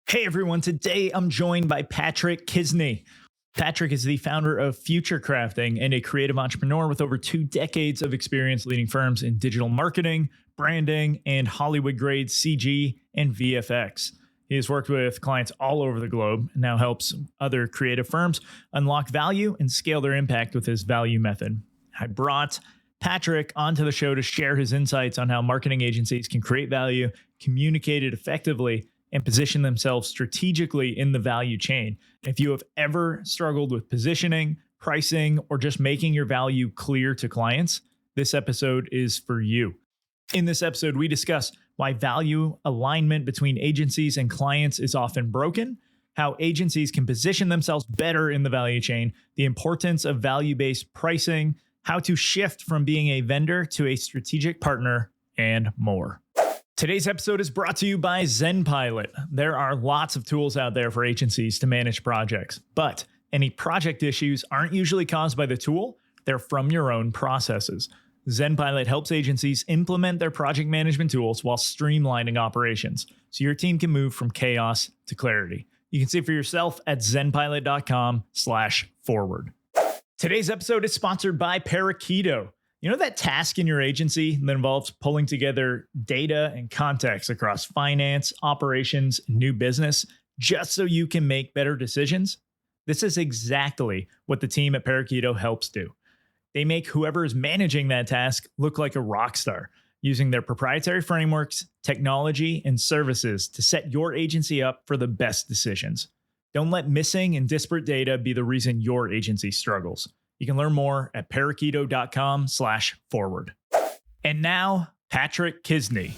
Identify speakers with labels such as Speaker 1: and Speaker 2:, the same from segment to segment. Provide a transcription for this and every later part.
Speaker 1: Hey everyone, today I'm joined by Patrick Kizny. Patrick is the founder of Futurecrafting and a creative entrepreneur with over 2 decades of experience leading firms in digital marketing, branding, and Hollywood-grade CG and VFX. He has worked with clients all over the globe and now helps other creative firms unlock value and scale their impact with his value method. I brought Patrick onto the show to share his insights on how marketing agencies can create value, communicate it effectively, and position themselves strategically in the value chain. If you have ever struggled with positioning, pricing, or just making your value clear to clients, this episode is for you. In this episode, we discuss why value alignment between agencies and clients is often broken, how agencies can position themselves better in the value chain, the importance of value-based pricing, how to shift from being a vendor to a strategic partner, and more. Today's episode is brought to you by ZenPilot. There are lots of tools out there for agencies to manage projects, but any project issues aren't usually caused by the tool, they're from your own processes. ZenPilot helps agencies implement their project management tools while streamlining operations, so your team can move from chaos to clarity. You can see for yourself at zenpilot.com/forward. Today's episode is sponsored by Parakeeto. You know that task in your agency that involves pulling together data and context across finance, operations, and new business just so you can make better decisions? This is exactly what the team at Parakeeto helps do. They make whoever is managing that task look like a rock star, using their proprietary frameworks, technology, and services to set your agency up for the best decisions. Don't let missing and disparate data be the reason your agency struggles. You can learn more at parakeeto.com/forward. And now, Patrick Kizny.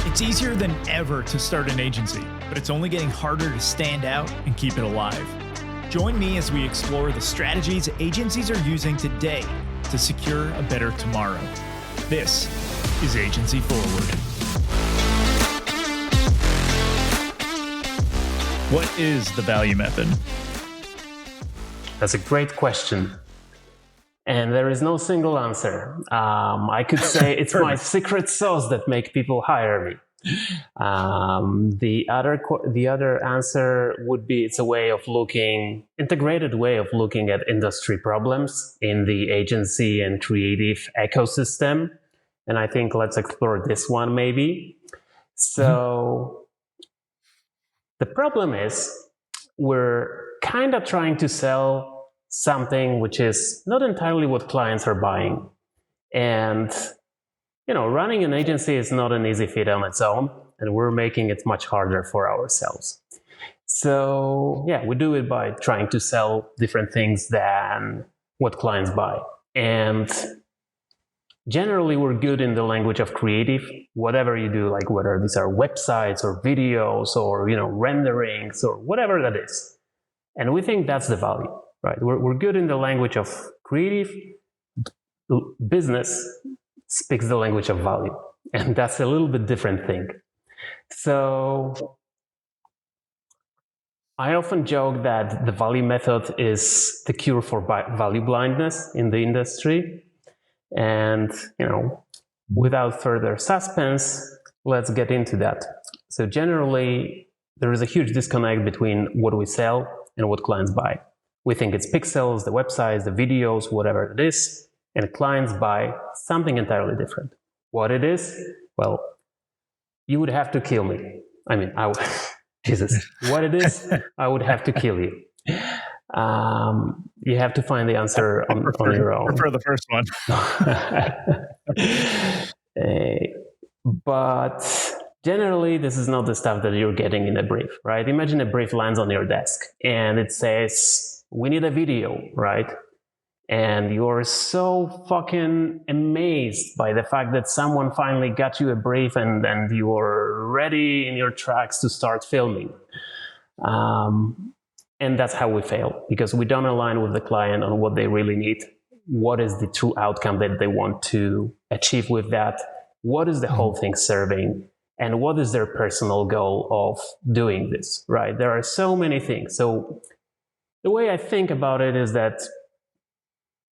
Speaker 1: It's easier than ever to start an agency, but it's only getting harder to stand out and keep it alive. Join me as we explore the strategies agencies are using today to secure a better tomorrow. This is Agency Forward. What is the value method?
Speaker 2: That's a great question. And there is no single answer. I could say it's my secret sauce that make people hire me. The other answer would be it's a integrated way of looking at industry problems in the agency and creative ecosystem. And I think let's explore this one maybe. So the problem is we're kind of trying to sell something which is not entirely what clients are buying. And, running an agency is not an easy feat on its own, and we're making it much harder for ourselves. So, we do it by trying to sell different things than what clients buy. And generally, we're good in the language of creative, whatever you do, like whether these are websites or videos or, renderings or whatever that is. And we think that's the value, right? We're good in the language of creative. Business speaks the language of value, and that's a little bit different thing. So I often joke that the value method is the cure for value blindness in the industry. And, without further suspense, let's get into that. So generally, there is a huge disconnect between what we sell and what clients buy. We think it's pixels, the websites, the videos, whatever it is, and clients buy something entirely different. What it is? Well, you would have to kill me. Jesus. What it is, I would have to kill you. You have to find the answer on your own.
Speaker 1: I prefer the first one.
Speaker 2: But generally, this is not the stuff that you're getting in a brief, right? Imagine a brief lands on your desk and it says, we need a video, right? And you're so fucking amazed by the fact that someone finally got you a brief and you're ready in your tracks to start filming. And that's how we fail, because we don't align with the client on what they really need. What is the true outcome that they want to achieve with that? What is the whole thing serving? And what is their personal goal of doing this, right? There are so many things. So the way I think about it is that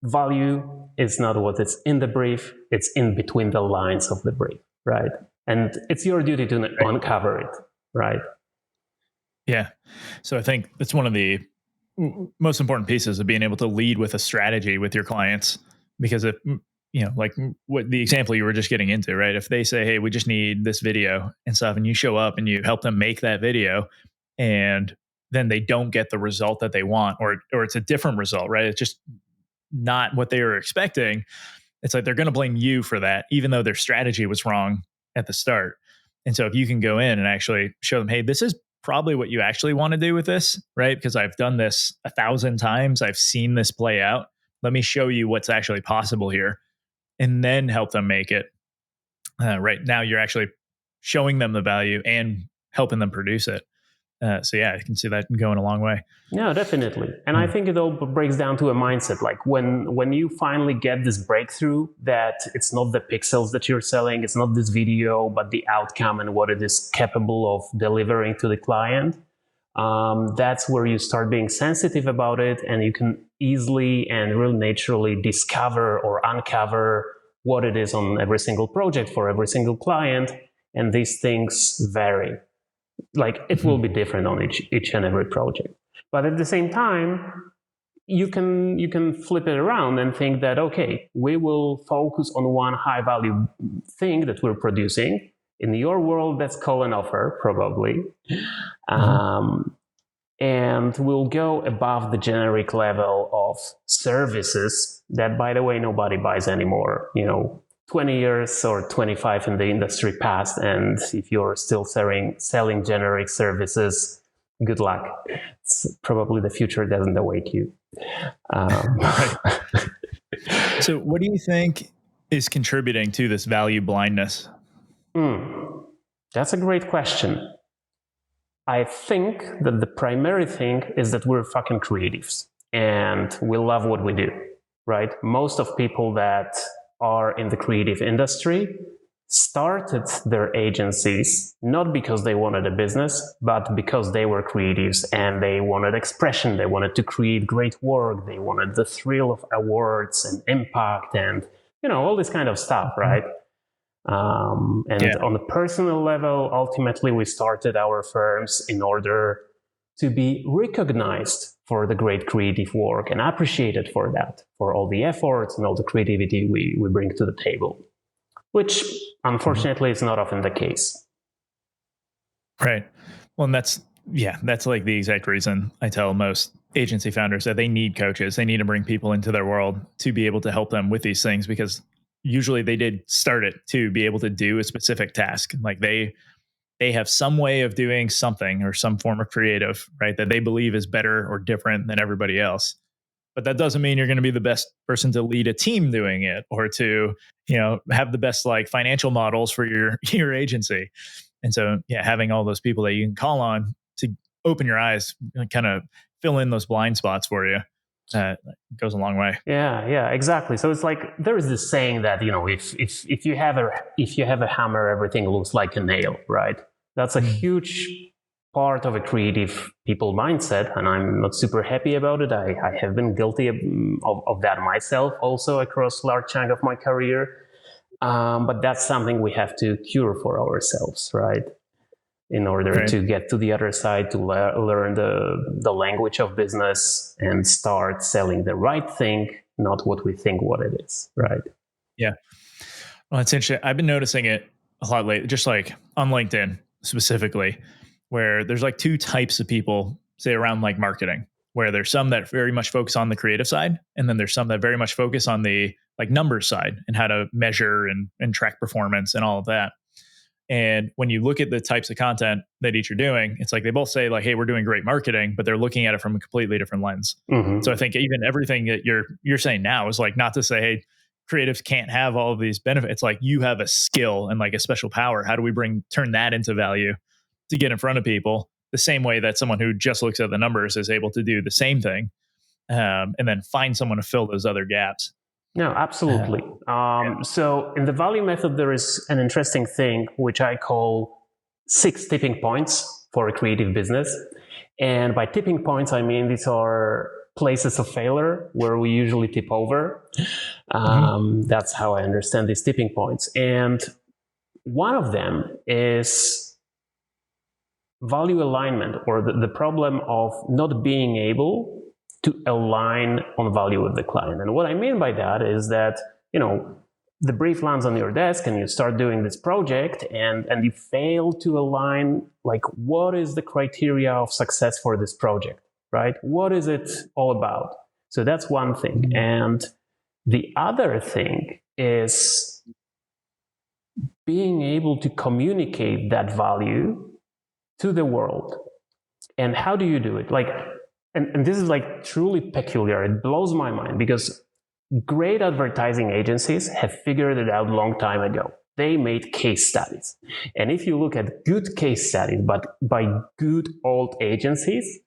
Speaker 2: value is not what is in the brief, it's in between the lines of the brief, right? And it's your duty to uncover it, right?
Speaker 1: Yeah. So I think that's one of the most important pieces of being able to lead with a strategy with your clients. Because if, like what the example you were just getting into, right? If they say, hey, we just need this video and stuff, and you show up and you help them make that video, and then they don't get the result that they want, or it's a different result, right? It's just not what they were expecting. It's like they're going to blame you for that, even though their strategy was wrong at the start. And so if you can go in and actually show them, hey, this is probably what you actually want to do with this, right? Because I've done this 1,000 times. I've seen this play out. Let me show you what's actually possible here, and then help them make it. Right now, you're actually showing them the value and helping them produce it. So yeah, I can see that going a long way.
Speaker 2: Yeah, definitely. And I think it all breaks down to a mindset. Like when you finally get this breakthrough that it's not the pixels that you're selling, it's not this video, but the outcome and what it is capable of delivering to the client. That's where you start being sensitive about it, and you can easily and really naturally discover or uncover what it is on every single project for every single client. And these things vary. Like it will be different on each and every project. But at the same time, you can flip it around and think that, okay, we will focus on one high value thing that we're producing. In your world, that's called an offer, probably. And we'll go above the generic level of services that, by the way, nobody buys anymore. 20 years or 25 in the industry past, and if you're still selling generic services, good luck. It's probably the future doesn't await you.
Speaker 1: So what do you think is contributing to this value blindness?
Speaker 2: That's a great question. I think that the primary thing is that we're fucking creatives and we love what we do, right? Most of people that are in the creative industry started their agencies not because they wanted a business, but because they were creatives and they wanted expression. They wanted to create great work. They wanted the thrill of awards and impact and, all this kind of stuff, right? On a personal level, ultimately, we started our firms in order to be recognized for the great creative work and appreciated for that, for all the efforts and all the creativity we bring to the table, which unfortunately is not often the case.
Speaker 1: Right. Well, and that's like the exact reason I tell most agency founders that they need coaches. They need to bring people into their world to be able to help them with these things, because usually they did start it to be able to do a specific task. Like they have some way of doing something or some form of creative, right, that they believe is better or different than everybody else. But that doesn't mean you're going to be the best person to lead a team doing it, or to, have the best like financial models for your agency. And so, having all those people that you can call on to open your eyes and kind of fill in those blind spots for you, goes a long way.
Speaker 2: Yeah, exactly. So it's like there is this saying that if you have a hammer, everything looks like a nail, right? That's a huge part of a creative people mindset, and I'm not super happy about it. I have been guilty of that myself, also across a large chunk of my career. But that's something we have to cure for ourselves, right? In order to get to the other side, to learn the language of business and start selling the right thing, not what we think what it is, right?
Speaker 1: Yeah. Well, it's interesting. I've been noticing it a lot lately, just like on LinkedIn specifically, where there's like two types of people, say around like marketing, where there's some that very much focus on the creative side, and then there's some that very much focus on the like numbers side and how to measure and track performance and all of that. And when you look at the types of content that each are doing, it's like they both say like, hey, we're doing great marketing, but they're looking at it from a completely different lens. So I think even everything that you're saying now is like, not to say, hey, creatives can't have all of these benefits. It's like you have a skill and like a special power. How do we turn that into value to get in front of people the same way that someone who just looks at the numbers is able to do the same thing, and then find someone to fill those other gaps?
Speaker 2: No, absolutely. So in the value method, there is an interesting thing which I call 6 tipping points for a creative business. And by tipping points, I mean these are places of failure where we usually tip over. That's how I understand these tipping points. And one of them is value alignment, or the problem of not being able to align on value with the client. And what I mean by that is that, the brief lands on your desk and you start doing this project and you fail to align, like, what is the criteria of success for this project, right? What is it all about? So that's one thing. And the other thing is being able to communicate that value to the world. And how do you do it? Like, and this is like truly peculiar. It blows my mind because great advertising agencies have figured it out a long time ago. They made case studies. And if you look at good case studies, but by good old agencies,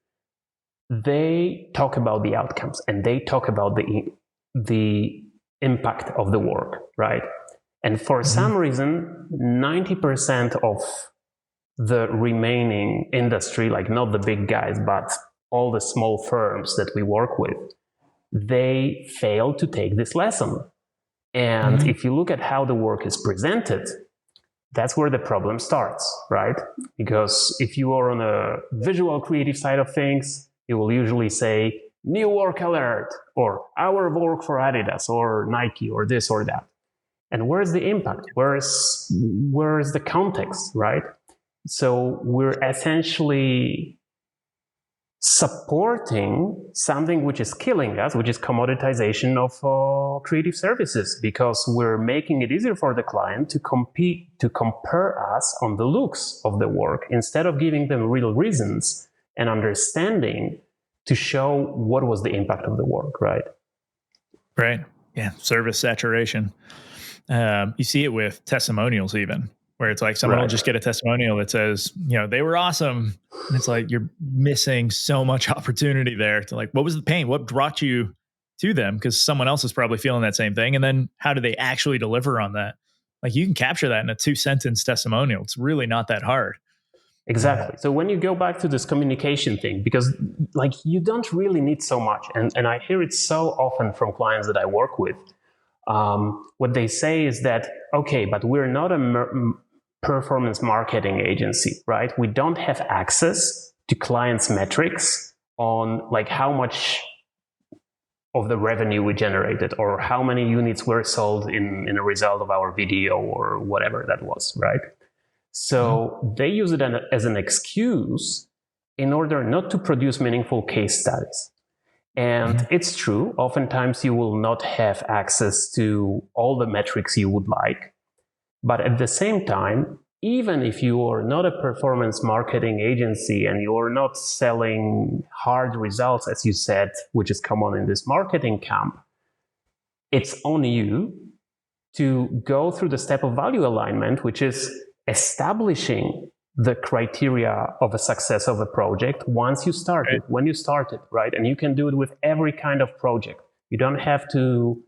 Speaker 2: they talk about the outcomes and they talk about the impact of the work, right? And for some reason, 90% of the remaining industry, like not the big guys, but all the small firms that we work with, they fail to take this lesson. And if you look at how the work is presented, that's where the problem starts, right? Because if you are on a visual creative side of things, you will usually say, new work alert, or our work for Adidas, or Nike, or this or that. And where's the impact? Where's the context, right? So we're essentially supporting something which is killing us, which is commoditization of creative services, because we're making it easier for the client to compare us on the looks of the work instead of giving them real reasons and understanding to show what was the impact of the work, right?
Speaker 1: Right. Yeah. Service saturation. You see it with testimonials even, where it's like someone will just get a testimonial that says, they were awesome. And it's like, you're missing so much opportunity there to, like, what was the pain? What brought you to them? Because someone else is probably feeling that same thing. And then how do they actually deliver on that? Like, you can capture that in a 2-sentence testimonial. It's really not that hard.
Speaker 2: Exactly. So when you go back to this communication thing, because like you don't really need so much. And I hear it so often from clients that I work with. What they say is that, okay, but we're not a performance marketing agency, right? We don't have access to clients' metrics on like how much of the revenue we generated or how many units were sold in a result of our video or whatever that was, right? So they use it as an excuse in order not to produce meaningful case studies. And it's true, oftentimes you will not have access to all the metrics you would like. But at the same time, even if you are not a performance marketing agency and you are not selling hard results, as you said, which is common in this marketing camp, it's on you to go through the step of value alignment, which is establishing the criteria of a success of a project once you start it, when you start it, right? And you can do it with every kind of project. You don't have to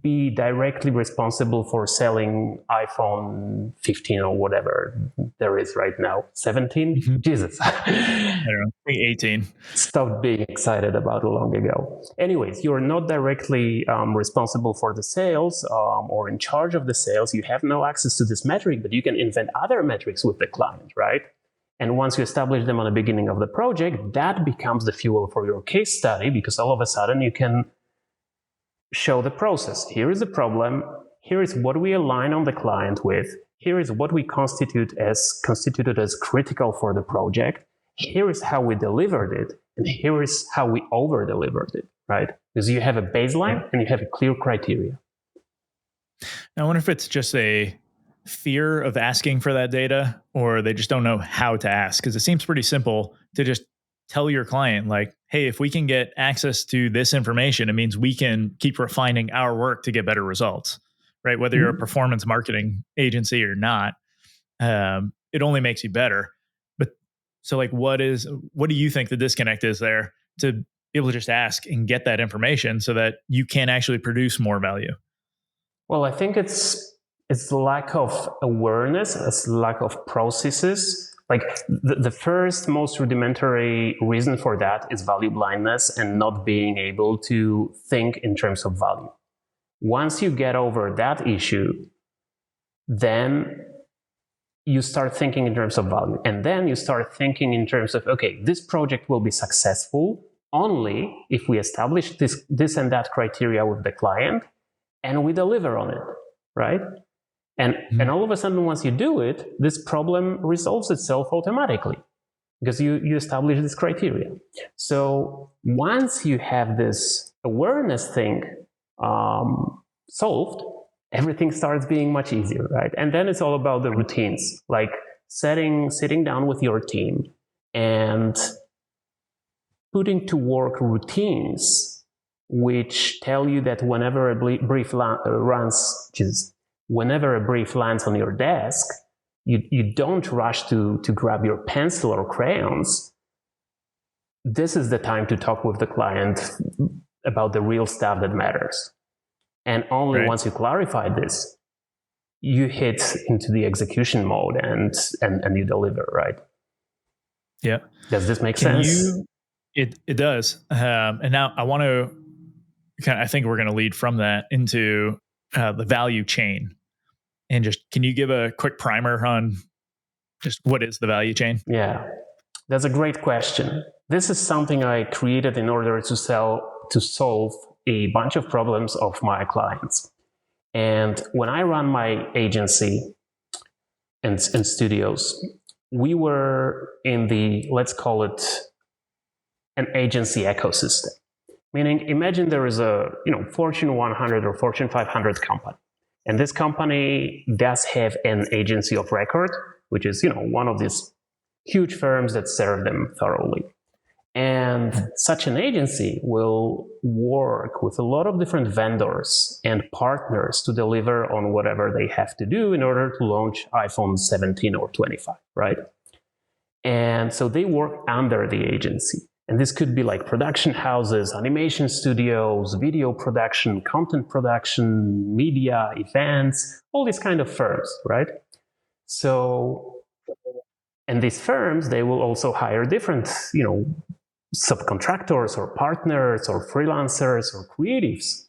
Speaker 2: be directly responsible for selling iPhone 15 or whatever there is right now. 17? Jesus.
Speaker 1: I don't know, 18.
Speaker 2: Stopped being excited about it long ago. Anyways, you're not directly responsible for the sales or in charge of the sales. You have no access to this metric, but you can invent other metrics with the client, right? And once you establish them on the beginning of the project, that becomes the fuel for your case study, because all of a sudden you can show the process. Here is the problem. Here is what we align on the client with. Here is what we constituted as critical for the project. Here is how we delivered it. And here is how we over-delivered it, right? Because you have a baseline and you have a clear criteria.
Speaker 1: I wonder if it's just a fear of asking for that data, or they just don't know how to ask. Because it seems pretty simple to just tell your client, like, hey, if we can get access to this information, it means we can keep refining our work to get better results, right? Whether you're a performance marketing agency or not, it only makes you better. But so, like, what do you think the disconnect is there to be able to just ask and get that information so that you can actually produce more value?
Speaker 2: Well, I think it's the lack of awareness, it's lack of processes. Like the first most rudimentary reason for that is value blindness and not being able to think in terms of value. Once you get over that issue, then you start thinking in terms of value. And then you start thinking in terms of, okay, this project will be successful only if we establish this and that criteria with the client and we deliver on it, right? And all of a sudden, once you do it, this problem resolves itself automatically because you establish this criteria. So once you have this awareness thing solved, everything starts being much easier, right? And then it's all about the routines, like sitting down with your team and putting to work routines which tell you that whenever a brief lands on your desk, you don't rush to grab your pencil or crayons. This is the time to talk with the client about the real stuff that matters. And only once you clarify this, you hit into the execution mode and you deliver, right?
Speaker 1: Yeah.
Speaker 2: Does this make sense?
Speaker 1: It does. And now I want to I think we're going to lead from that into the value chain. And just, can you give a quick primer on just what is the value chain?
Speaker 2: Yeah, that's a great question. This is something I created in order to solve a bunch of problems of my clients. And when I run my agency and studios, we were in the, let's call it an agency ecosystem. Meaning, imagine there is a Fortune 100 or Fortune 500 company. And this company does have an agency of record, which is one of these huge firms that serve them thoroughly. And such an agency will work with a lot of different vendors and partners to deliver on whatever they have to do in order to launch iPhone 17 or 25, right? And so they work under the agency. And this could be like production houses, animation studios, video production, content production, media, events, all these kind of firms, right? So, and these firms, they will also hire different, subcontractors or partners or freelancers or creatives.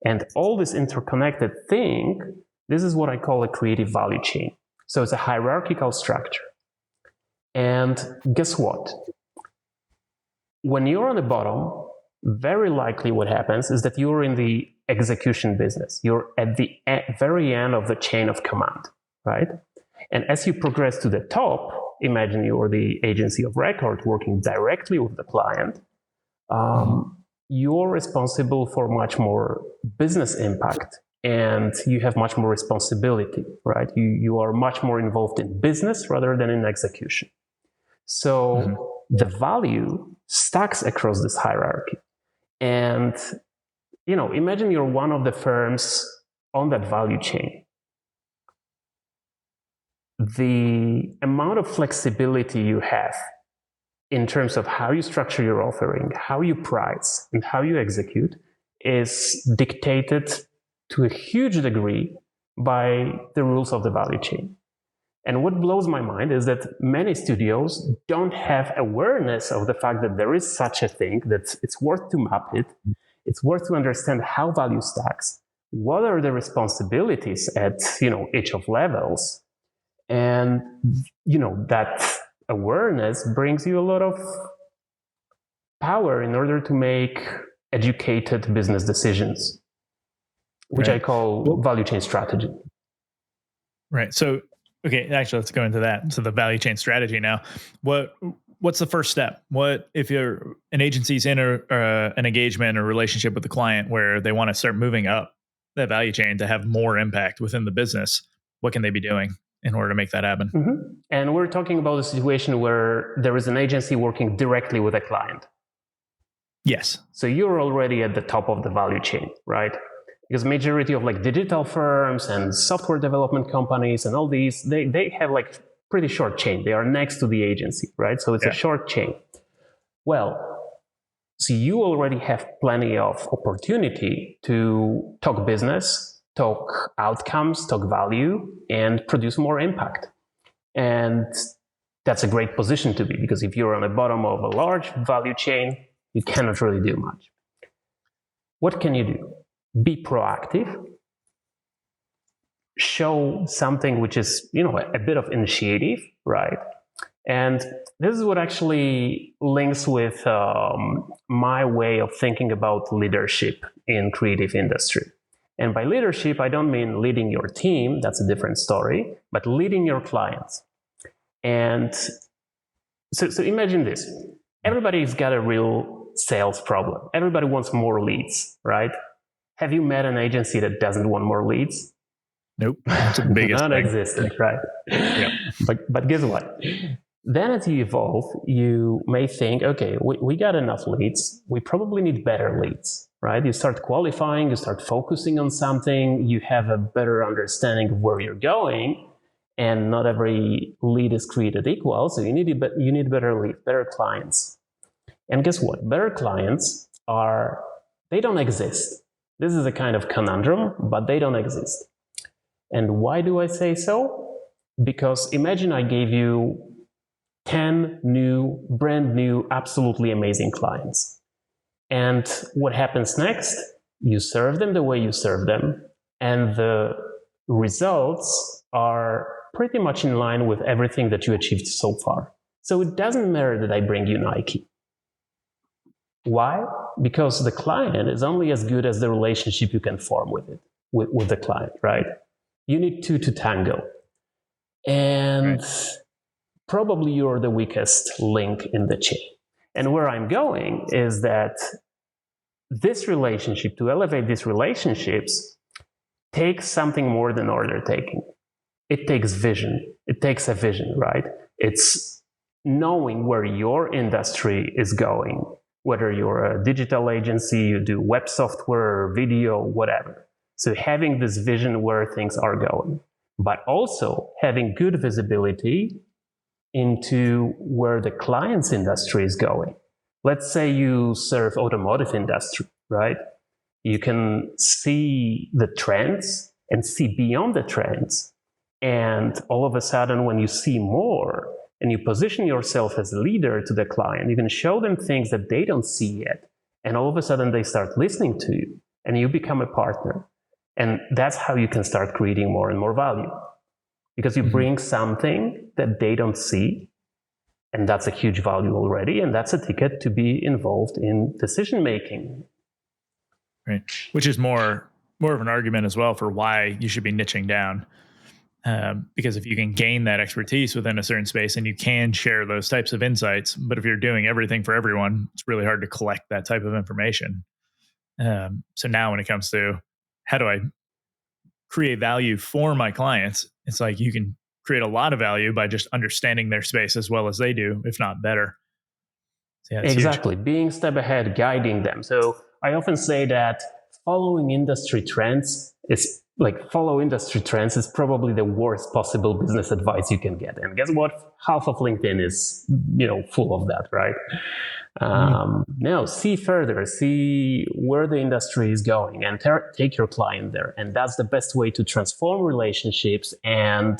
Speaker 2: And all this interconnected thing, this is what I call a creative value chain. So it's a hierarchical structure. And guess what? When you're on the bottom, very likely what happens is that you're in the execution business. You're at the very end of the chain of command, right? And as you progress to the top, imagine you're the agency of record working directly with the client. You're responsible for much more business impact and you have much more responsibility, right? You are much more involved in business rather than in execution. So the value stacks across this hierarchy. And, imagine you're one of the firms on that value chain. The amount of flexibility you have in terms of how you structure your offering, how you price, and how you execute is dictated to a huge degree by the rules of the value chain. And what blows my mind is that many studios don't have awareness of the fact that there is such a thing, that it's worth to map it. It's worth to understand how value stacks, what are the responsibilities at, each of levels. And, that awareness brings you a lot of power in order to make educated business decisions, which I call value chain strategy.
Speaker 1: Right. So, okay, actually, let's go into that. So the value chain strategy now. What's the first step? What if you're an agency's in an engagement or relationship with the client where they want to start moving up that value chain to have more impact within the business? What can they be doing in order to make that happen?
Speaker 2: And we're talking about a situation where there is an agency working directly with a client.
Speaker 1: Yes.
Speaker 2: So you're already at the top of the value chain, right? Because majority of digital firms and software development companies and all these, they have pretty short chain. They are next to the agency, right? So it's a short chain. Well, so you already have plenty of opportunity to talk business, talk outcomes, talk value, and produce more impact. And that's a great position to be, because if you're on the bottom of a large value chain, you cannot really do much. What can you do? Be proactive. show something which is, a bit of initiative, right? And this is what actually links with my way of thinking about leadership in creative industry. And by leadership, I don't mean leading your team, that's a different story, but leading your clients. And so imagine this. Everybody's got a real sales problem. Everybody wants more leads, right? Have you met an agency that doesn't want more leads?
Speaker 1: Nope. That's the biggest
Speaker 2: Non-existent, right?
Speaker 1: Yeah.
Speaker 2: But guess what? Then as you evolve, you may think, okay, we got enough leads. We probably need better leads, right? You start qualifying, you start focusing on something, you have a better understanding of where you're going, and not every lead is created equal. So you need better leads, better clients. And guess what? Better clients they don't exist. This is a kind of conundrum, but they don't exist. And why do I say so? Because imagine I gave you 10 brand new, absolutely amazing clients. And what happens next? You serve them the way you serve them, and the results are pretty much in line with everything that you achieved so far. So it doesn't matter that I bring you Nike. Why? Because the client is only as good as the relationship you can form with the client, right? You need two to tango. And probably you're the weakest link in the chain. And where I'm going is that to elevate these relationships, takes something more than order taking. It takes vision. It takes a vision, right? It's knowing where your industry is going, whether you're a digital agency, you do web software, video, whatever. So having this vision where things are going, but also having good visibility into where the client's industry is going. Let's say you serve automotive industry, right? You can see the trends and see beyond the trends. And all of a sudden, when you see more and you position yourself as a leader to the client, you can show them things that they don't see yet. And all of a sudden, they start listening to you and you become a partner. And that's how you can start creating more and more value. Because you bring something that they don't see, and that's a huge value already, and that's a ticket to be involved in decision making.
Speaker 1: Right, which is more of an argument as well for why you should be niching down. Because if you can gain that expertise within a certain space and you can share those types of insights, but if you're doing everything for everyone, it's really hard to collect that type of information. So now when it comes to how do I create value for my clients, it's like you can create a lot of value by just understanding their space as well as they do, if not better. So yeah,
Speaker 2: exactly. Huge. Being a step ahead, guiding them. So I often say that following industry trends is probably the worst possible business advice you can get. And guess what? Half of LinkedIn is, full of that, right? Now, see further, see where the industry is going, and take your client there. And that's the best way to transform relationships and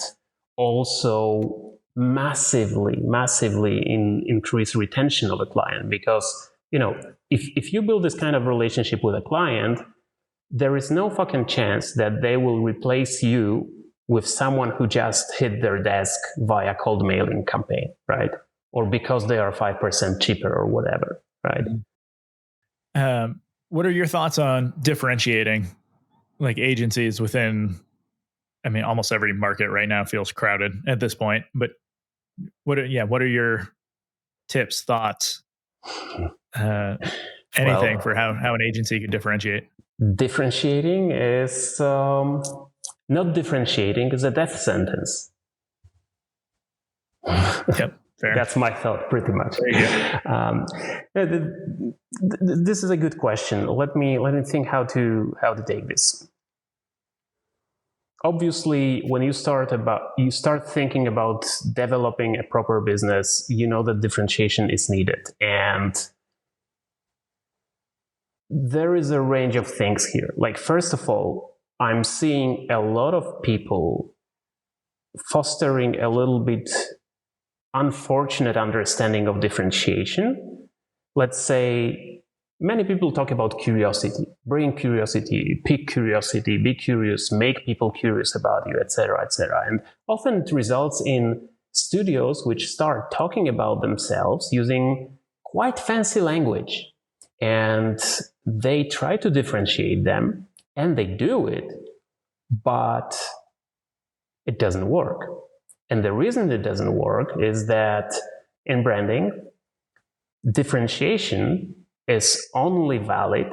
Speaker 2: also massively increase retention of a client. Because, if you build this kind of relationship with a client, there is no fucking chance that they will replace you with someone who just hit their desk via cold mailing campaign, right? Or because they are 5% cheaper or whatever, right?
Speaker 1: What are your thoughts on differentiating like agencies within, almost every market right now feels crowded at this point, but what are your tips, thoughts, anything for how an agency can differentiate?
Speaker 2: Differentiating is, not differentiating is a death sentence.
Speaker 1: Yep. Fair.
Speaker 2: That's my thought, pretty much. This is a good question. Let me think how to take this. Obviously, when you start thinking about developing a proper business, that differentiation is needed, and there is a range of things here. Like, first of all, I'm seeing a lot of people fostering a little bit unfortunate understanding of differentiation. Let's say many people talk about curiosity, bring curiosity, pick curiosity, be curious, make people curious about you, etc., etc. And often it results in studios which start talking about themselves using quite fancy language. And they try to differentiate them, and they do it, but it doesn't work. And the reason it doesn't work is that in branding, differentiation is only valid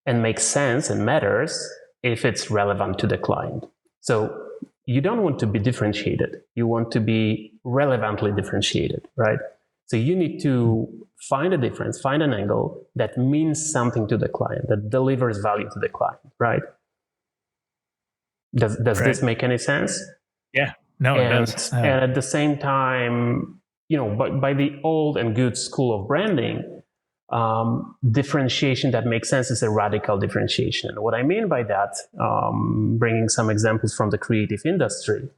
Speaker 2: and makes sense and matters if it's relevant to the client. So you don't want to be differentiated. You want to be relevantly differentiated, right? So you need to find a difference, find an angle that means something to the client, that delivers value to the client, right? Does this make any sense?
Speaker 1: Yeah, no, it does.
Speaker 2: And at the same time, by the old and good school of branding, differentiation that makes sense is a radical differentiation. And what I mean by that, bringing some examples from the creative industry,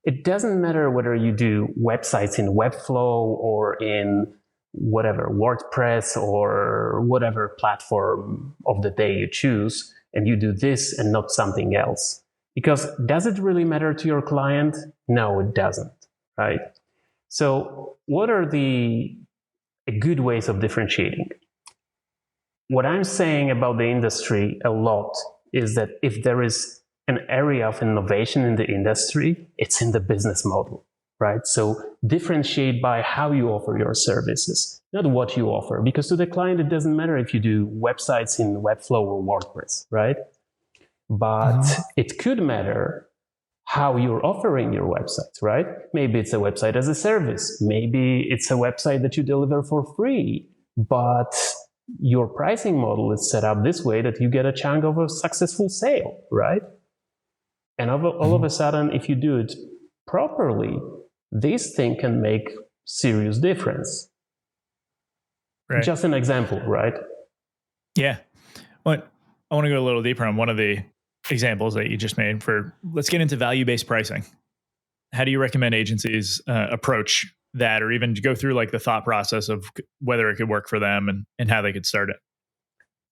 Speaker 2: it doesn't matter whether you do websites in Webflow or in whatever, WordPress or whatever platform of the day you choose, and you do this and not something else. Because does it really matter to your client? No, it doesn't, right? So what are the good ways of differentiating? What I'm saying about the industry a lot is that if there is an area of innovation in the industry, it's in the business model, right? So differentiate by how you offer your services, not what you offer, because to the client, it doesn't matter if you do websites in Webflow or WordPress, right? But it could matter how you're offering your websites, right? Maybe it's a website as a service. Maybe it's a website that you deliver for free, but your pricing model is set up this way that you get a chunk of a successful sale, right? And all of a sudden, if you do it properly, this thing can make serious difference. Right. Just an example, right?
Speaker 1: Yeah. Well, I want to go a little deeper on one of the examples that you just made. Let's get into value-based pricing. How do you recommend agencies approach that, or even go through like the thought process of whether it could work for them and how they could start it?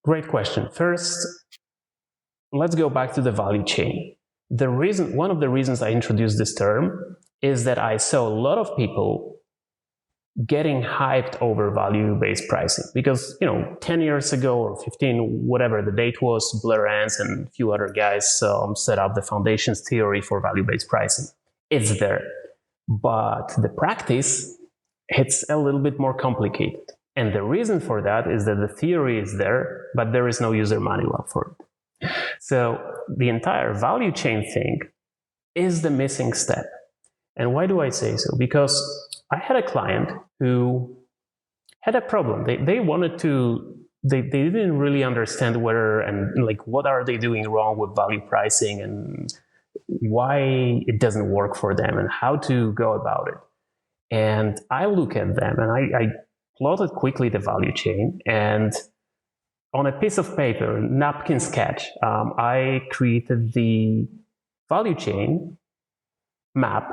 Speaker 2: Great question. First, let's go back to the value chain. One of the reasons I introduced this term is that I saw a lot of people getting hyped over value-based pricing because, 10 years ago or 15, whatever the date was, Blair Enns and a few other guys set up the foundations theory for value-based pricing. It's there. But the practice, it's a little bit more complicated. And the reason for that is that the theory is there, but there is no user manual for it. So the entire value chain thing is the missing step. And why do I say so? Because I had a client who had a problem. They wanted to, they didn't really understand whether and like what are they doing wrong with value pricing and why it doesn't work for them and how to go about it. And I look at them and I plotted quickly the value chain, and on a piece of paper, napkin sketch, I created the value chain map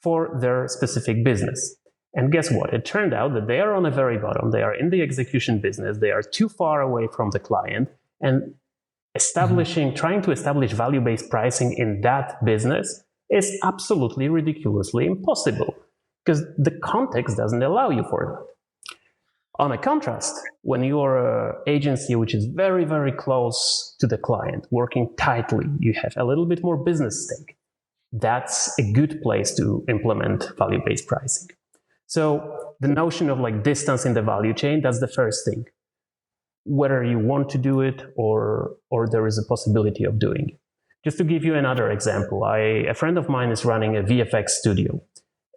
Speaker 2: for their specific business. And guess what? It turned out that they are on the very bottom. They are in the execution business. They are too far away from the client. And trying to establish value-based pricing in that business is absolutely ridiculously impossible because the context doesn't allow you for that. On a contrast, when you are an agency which is very, very close to the client, working tightly, you have a little bit more business stake. That's a good place to implement value-based pricing. So the notion of like distance in the value chain, that's the first thing. Whether you want to do it or there is a possibility of doing it. Just to give you another example, a friend of mine is running a VFX studio.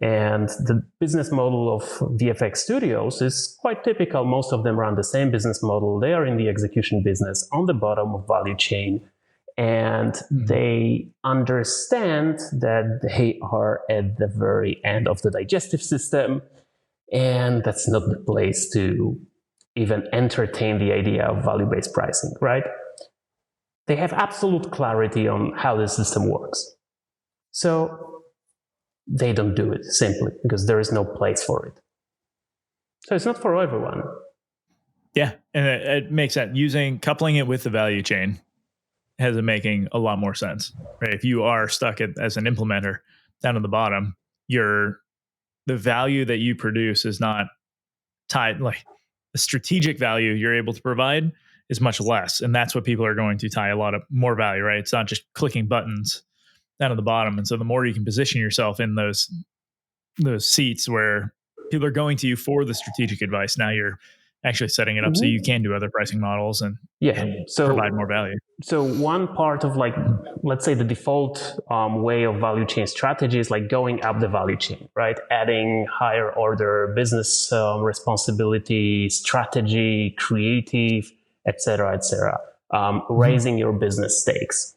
Speaker 2: And the business model of VFX studios is quite typical. Most of them run the same business model. They are in the execution business on the bottom of value chain. And they understand that they are at the very end of the digestive system. And that's not the place to even entertain the idea of value-based pricing, right? They have absolute clarity on how the system works. So they don't do it simply because there is no place for it. So it's not for everyone.
Speaker 1: Yeah, and it makes sense. Coupling it with the value chain has it making a lot more sense, right? If you are stuck as an implementer down at the bottom, the value that you produce is not tied, like the strategic value you're able to provide is much less, and that's what people are going to tie a lot of more value, right? It's not just clicking buttons down at the bottom, and so the more you can position yourself in those seats where people are going to you for the strategic advice, now you're actually setting it up so you can do other pricing models and provide more value.
Speaker 2: So one part of, like, let's say the default way of value chain strategy is like going up the value chain, right? Adding higher order business responsibility, strategy, creative, etc., raising your business stakes.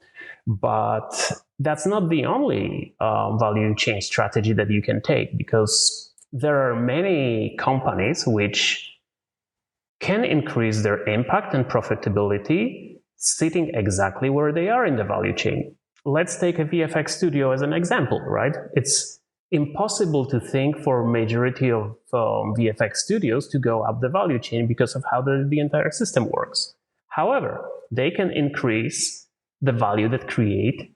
Speaker 2: But that's not the only value chain strategy that you can take, because there are many companies which can increase their impact and profitability sitting exactly where they are in the value chain. Let's take a VFX studio as an example, right? It's impossible to think for majority of VFX studios to go up the value chain because of how the entire system works. However, they can increase the value that create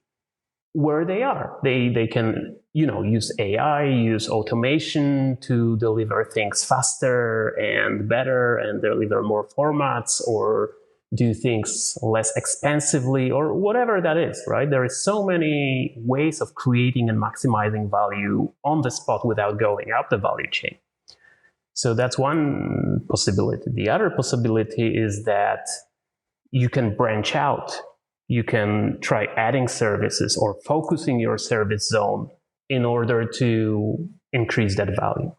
Speaker 2: where they are. They can, use AI, use automation to deliver things faster and better and deliver more formats, or do things less expensively, or whatever that is, right? There is so many ways of creating and maximizing value on the spot without going up the value chain. So that's one possibility. The other possibility is that you can branch out. You can try adding services or focusing your service zone in order to increase that value.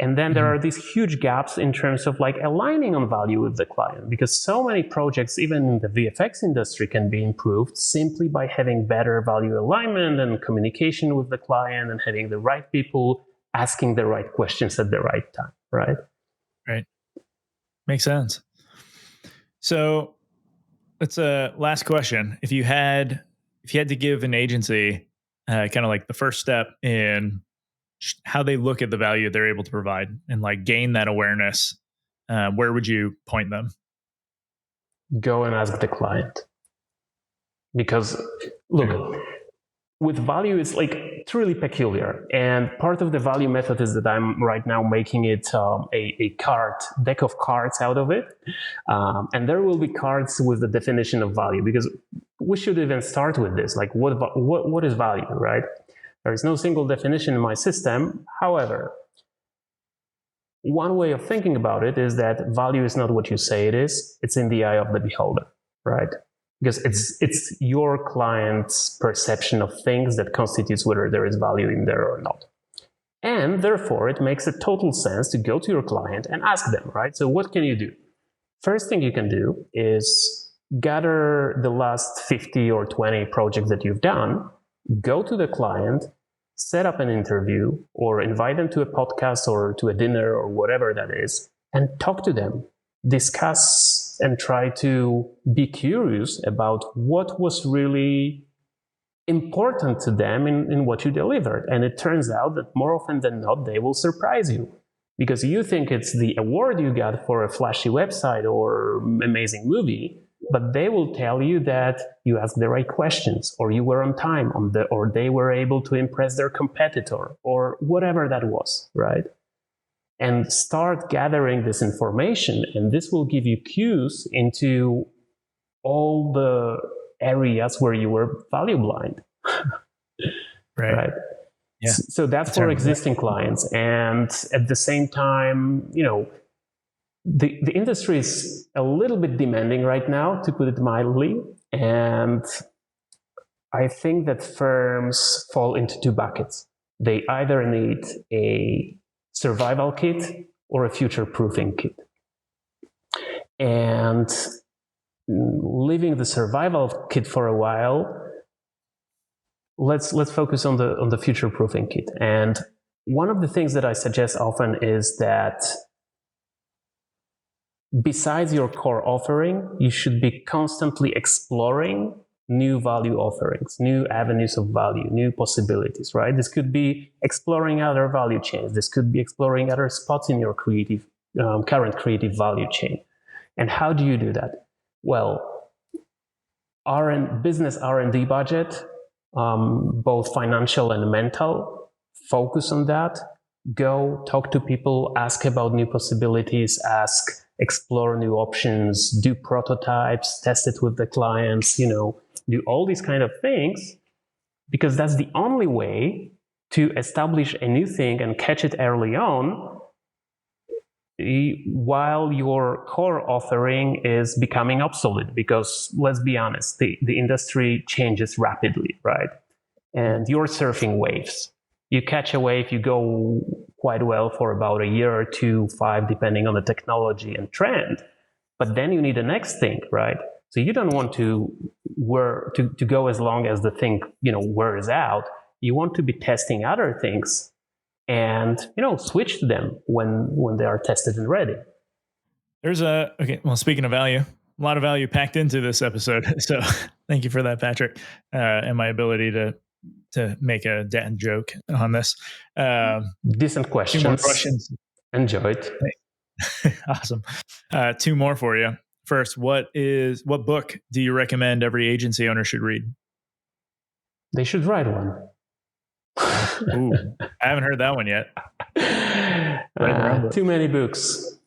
Speaker 2: And then there are these huge gaps in terms of like aligning on value with the client, because so many projects, even in the VFX industry, can be improved simply by having better value alignment and communication with the client and having the right people asking the right questions at the right time, right?
Speaker 1: Right. Makes sense. So that's a last question. If you had to give an agency kind of like the first step in how they look at the value they're able to provide and like gain that awareness, where would you point them?
Speaker 2: Go and ask the client. Because look, with value, it's like truly peculiar. And part of the value method is that I'm right now making it a deck of cards out of it. And there will be cards with the definition of value, because we should even start with this. Like, what is value, right? There is no single definition in my system. However, one way of thinking about it is that value is not what you say it is. It's in the eye of the beholder, right? Because it's your client's perception of things that constitutes whether there is value in there or not. And therefore, it makes a total sense to go to your client and ask them, right? So what can you do? First thing you can do is gather the last 50 or 20 projects that you've done, go to the client, set up an interview, or invite them to a podcast or to a dinner or whatever that is, and talk to them. Discuss and try to be curious about what was really important to them in what you delivered. And it turns out that more often than not, they will surprise you, because you think it's the award you got for a flashy website or amazing movie, but they will tell you that you asked the right questions, or you were on time, or they were able to impress their competitor, or whatever that was, right? And start gathering this information, and this will give you cues into all the areas where you were value blind. Right?
Speaker 1: Yeah.
Speaker 2: So that's for existing clients. And at the same time, the industry is a little bit demanding right now, to put it mildly. And I think that firms fall into two buckets. They either need a survival kit or a future-proofing kit. And leaving the survival kit for a while, let's focus on the future-proofing kit. And one of the things that I suggest often is that besides your core offering, you should be constantly exploring new value offerings, new avenues of value, new possibilities, right? This could be exploring other value chains. This could be exploring other spots in your current creative value chain. And how do you do that? Well, business R&D budget, both financial and mental, focus on that. Go talk to people, ask about new possibilities, explore new options, do prototypes, test it with the clients, do all these kind of things, because that's the only way to establish a new thing and catch it early on, while your core offering is becoming obsolete. Because let's be honest, the industry changes rapidly, right? And you're surfing waves. You catch a wave, you go quite well for about a year or 2, 5, depending on the technology and trend. But then you need the next thing, right? So you don't want to go as long as the thing, wears out. You want to be testing other things and, switch to them when they are tested and ready.
Speaker 1: Speaking of value, a lot of value packed into this episode. So thank you for that, Patrick, and my ability to make a dad joke on this.
Speaker 2: Decent questions.
Speaker 1: 2 more questions.
Speaker 2: Enjoyed.
Speaker 1: Awesome. 2 more for you. First, what book do you recommend every agency owner should read?
Speaker 2: They should write one.
Speaker 1: Ooh, I haven't heard that one yet.
Speaker 2: Too many books.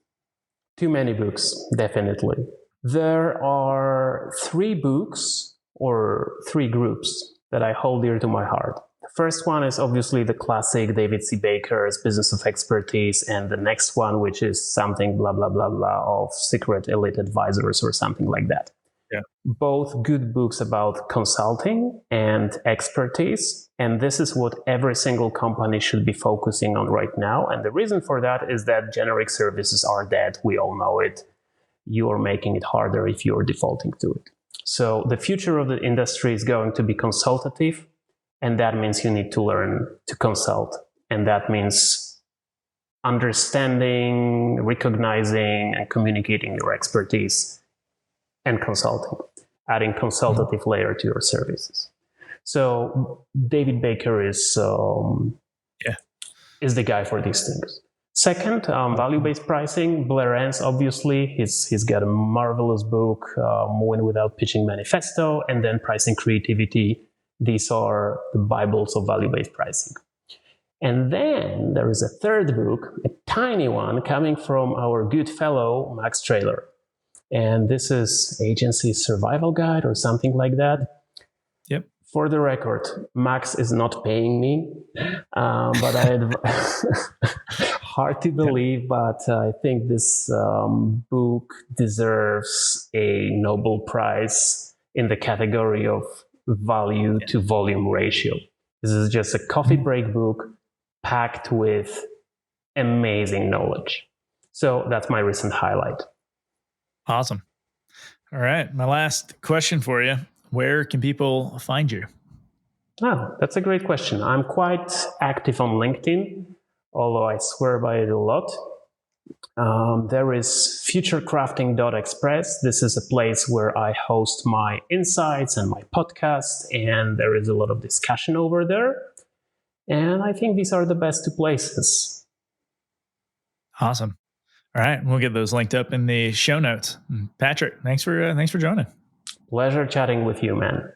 Speaker 2: Too many books, definitely. There are 3 books or 3 groups that I hold dear to my heart. The first one is obviously the classic David C. Baker's Business of Expertise, and the next one, which is something blah, blah, blah, blah, of Secret Elite Advisors or something like that.
Speaker 1: Yeah.
Speaker 2: Both good books about consulting and expertise. And this is what every single company should be focusing on right now. And the reason for that is that generic services are dead. We all know it. You are making it harder if you're defaulting to it. So the future of the industry is going to be consultative. And that means you need to learn to consult. And that means understanding, recognizing, and communicating your expertise and consulting, adding consultative layer to your services. So David Baker is the guy for these things. Second, value-based pricing. Blair Enns, obviously, he's got a marvelous book, Win Without Pitching Manifesto, and then Pricing Creativity. These are the Bibles of value-based pricing. And then there is a third book, a tiny one, coming from our good fellow, Max Trailer. And this is Agency Survival Guide or something like that.
Speaker 1: Yep.
Speaker 2: For the record, Max is not paying me, but hard to believe, but I think this book deserves a Nobel Prize in the category of value to volume ratio. This is just a coffee break book packed with amazing knowledge. So that's my recent highlight.
Speaker 1: Awesome. All right. My last question for you. Where can people find you?
Speaker 2: Oh, that's a great question. I'm quite active on LinkedIn, although I swear by it a lot. There is Futurecrafting.express. This is a place where I host my insights and my podcast, and there is a lot of discussion over there. And I think these are the best 2 places.
Speaker 1: Awesome. All right. We'll get those linked up in the show notes. Patrick, thanks for joining.
Speaker 2: Pleasure chatting with you, man.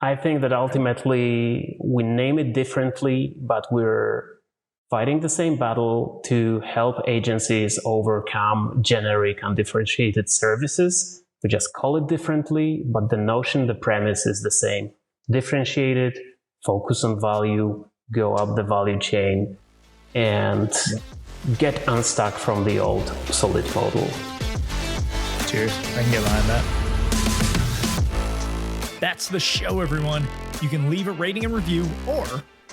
Speaker 2: I think that ultimately we name it differently, but we're fighting the same battle to help agencies overcome generic undifferentiated services. We just call it differently, but the premise is the same. Differentiated, focus on value, go up the value chain, and get unstuck from the old obsolete model.
Speaker 1: Cheers. I can get behind that. That's the show, everyone. You can leave a rating and review, or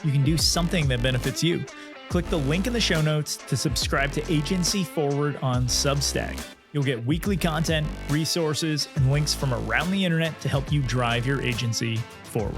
Speaker 1: you can do something that benefits you. Click the link in the show notes to subscribe to Agency Forward on Substack. You'll get weekly content, resources, and links from around the internet to help you drive your agency forward.